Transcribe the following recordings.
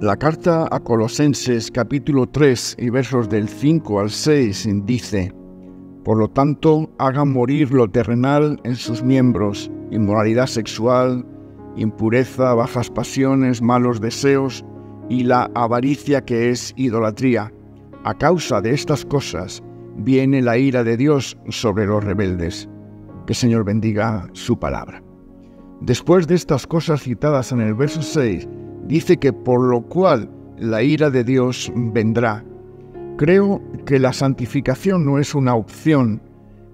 La carta a Colosenses capítulo 3 y versos del 5 al 6 dice: Por lo tanto, hagan morir lo terrenal en sus miembros, inmoralidad sexual, impureza, bajas pasiones, malos deseos y la avaricia, que es idolatría. A causa de estas cosas viene la ira de Dios sobre los rebeldes. Que el Señor bendiga su palabra. Después de estas cosas citadas en el verso 6, dice que por lo cual la ira de Dios vendrá. Creo que la santificación no es una opción,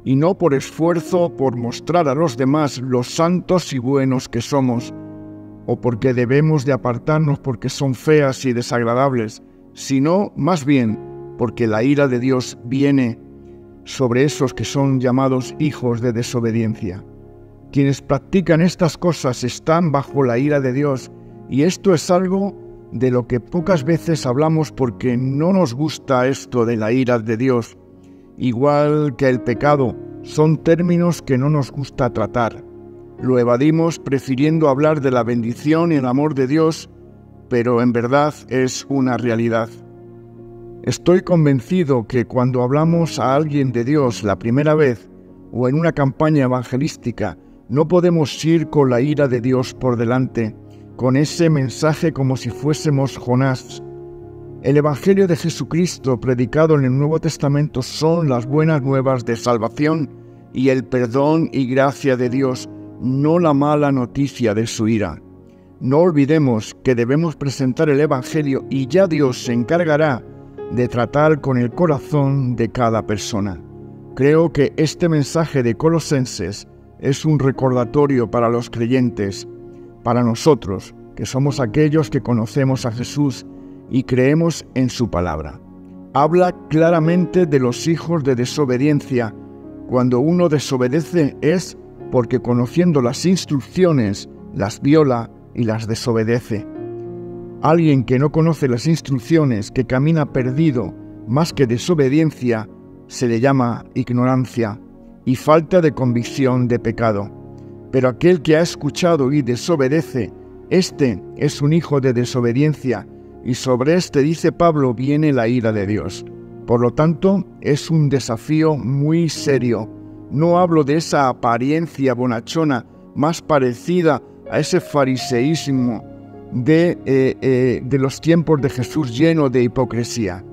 y no por esfuerzo por mostrar a los demás lo santos y buenos que somos, o porque debemos de apartarnos porque son feas y desagradables, sino más bien porque la ira de Dios viene sobre esos que son llamados hijos de desobediencia. Quienes practican estas cosas están bajo la ira de Dios, y esto es algo de lo que pocas veces hablamos porque no nos gusta esto de la ira de Dios. Igual que el pecado, son términos que no nos gusta tratar. Lo evadimos prefiriendo hablar de la bendición y el amor de Dios, pero en verdad es una realidad. Estoy convencido que cuando hablamos a alguien de Dios la primera vez o en una campaña evangelística, no podemos ir con la ira de Dios por delante, con ese mensaje como si fuésemos Jonás. El Evangelio de Jesucristo predicado en el Nuevo Testamento son las buenas nuevas de salvación y el perdón y gracia de Dios, no la mala noticia de su ira. No olvidemos que debemos presentar el Evangelio y ya Dios se encargará de tratar con el corazón de cada persona. Creo que este mensaje de Colosenses es un recordatorio para los creyentes, para nosotros, que somos aquellos que conocemos a Jesús y creemos en su palabra. Habla claramente de los hijos de desobediencia. Cuando uno desobedece es porque conociendo las instrucciones, las viola y las desobedece. Alguien que no conoce las instrucciones, que camina perdido, más que desobediencia, se le llama ignorancia y falta de convicción de pecado. Pero aquel que ha escuchado y desobedece, este es un hijo de desobediencia, y sobre este, dice Pablo, viene la ira de Dios. Por lo tanto, es un desafío muy serio. No hablo de esa apariencia bonachona más parecida a ese fariseísmo de los tiempos de Jesús lleno de hipocresía.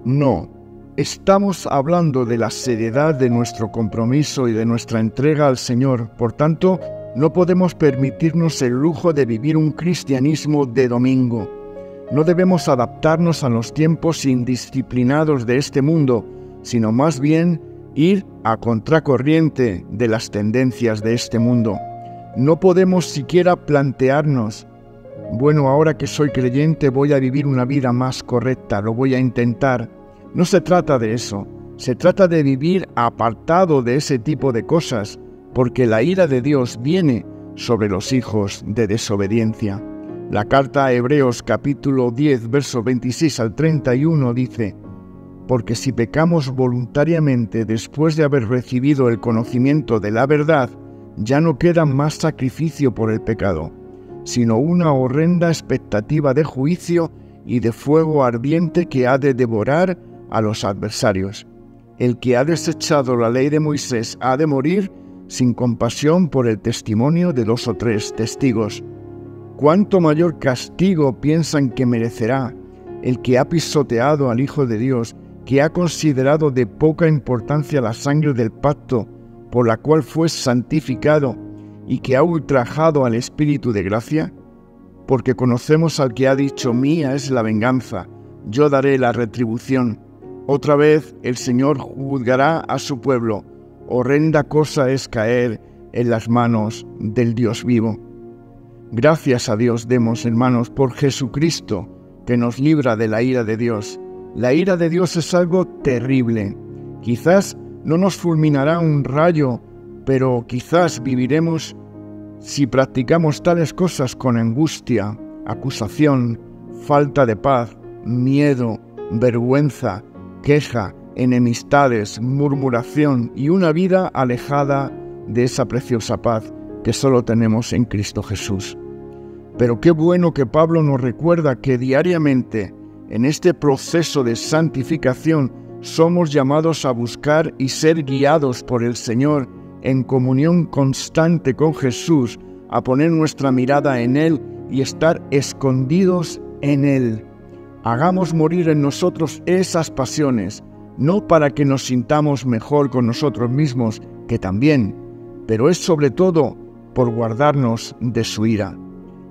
No, estamos hablando de la seriedad de nuestro compromiso y de nuestra entrega al Señor. Por tanto, no podemos permitirnos el lujo de vivir un cristianismo de domingo. No debemos adaptarnos a los tiempos indisciplinados de este mundo, sino más bien ir a contracorriente de las tendencias de este mundo. No podemos siquiera plantearnos: bueno, ahora que soy creyente voy a vivir una vida más correcta, lo voy a intentar. No se trata de eso, se trata de vivir apartado de ese tipo de cosas, porque la ira de Dios viene sobre los hijos de desobediencia. La carta a Hebreos capítulo 10, versos 26 al 31 dice: Porque si pecamos voluntariamente después de haber recibido el conocimiento de la verdad, ya no queda más sacrificio por el pecado, sino una horrenda expectativa de juicio y de fuego ardiente que ha de devorar a los adversarios. El que ha desechado la ley de Moisés ha de morir sin compasión por el testimonio de 2 o 3 testigos. ¿Cuánto mayor castigo piensan que merecerá el que ha pisoteado al Hijo de Dios, que ha considerado de poca importancia la sangre del pacto por la cual fue santificado y que ha ultrajado al Espíritu de gracia? Porque conocemos al que ha dicho: mía es la venganza, yo daré la retribución. Otra vez el Señor juzgará a su pueblo. Horrenda cosa es caer en las manos del Dios vivo. Gracias a Dios demos, hermanos, por Jesucristo, que nos libra de la ira de Dios. La ira de Dios es algo terrible. Quizás no nos fulminará un rayo, pero quizás viviremos, si practicamos tales cosas, con angustia, acusación, falta de paz, miedo, vergüenza, queja, enemistades, murmuración y una vida alejada de esa preciosa paz que solo tenemos en Cristo Jesús. Pero qué bueno que Pablo nos recuerda que diariamente, en este proceso de santificación, somos llamados a buscar y ser guiados por el Señor en comunión constante con Jesús, a poner nuestra mirada en Él y estar escondidos en Él. Hagamos morir en nosotros esas pasiones, no para que nos sintamos mejor con nosotros mismos, que también, pero es sobre todo por guardarnos de su ira.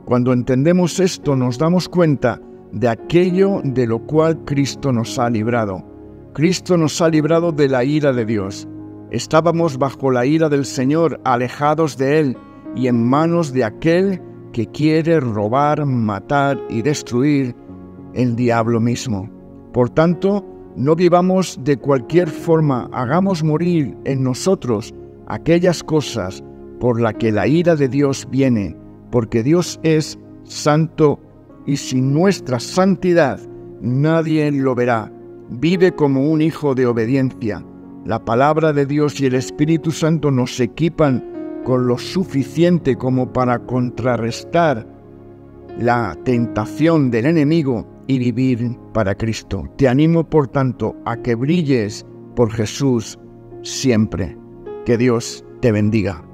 Cuando entendemos esto, nos damos cuenta de aquello de lo cual Cristo nos ha librado. Cristo nos ha librado de la ira de Dios. Estábamos bajo la ira del Señor, alejados de Él y en manos de aquel que quiere robar, matar y destruir, el diablo mismo. Por tanto, no vivamos de cualquier forma, hagamos morir en nosotros aquellas cosas por las que la ira de Dios viene, porque Dios es santo y sin nuestra santidad nadie lo verá. Vive como un hijo de obediencia. La palabra de Dios y el Espíritu Santo nos equipan con lo suficiente como para contrarrestar la tentación del enemigo y vivir para Cristo. Te animo, por tanto, a que brilles por Jesús siempre. Que Dios te bendiga.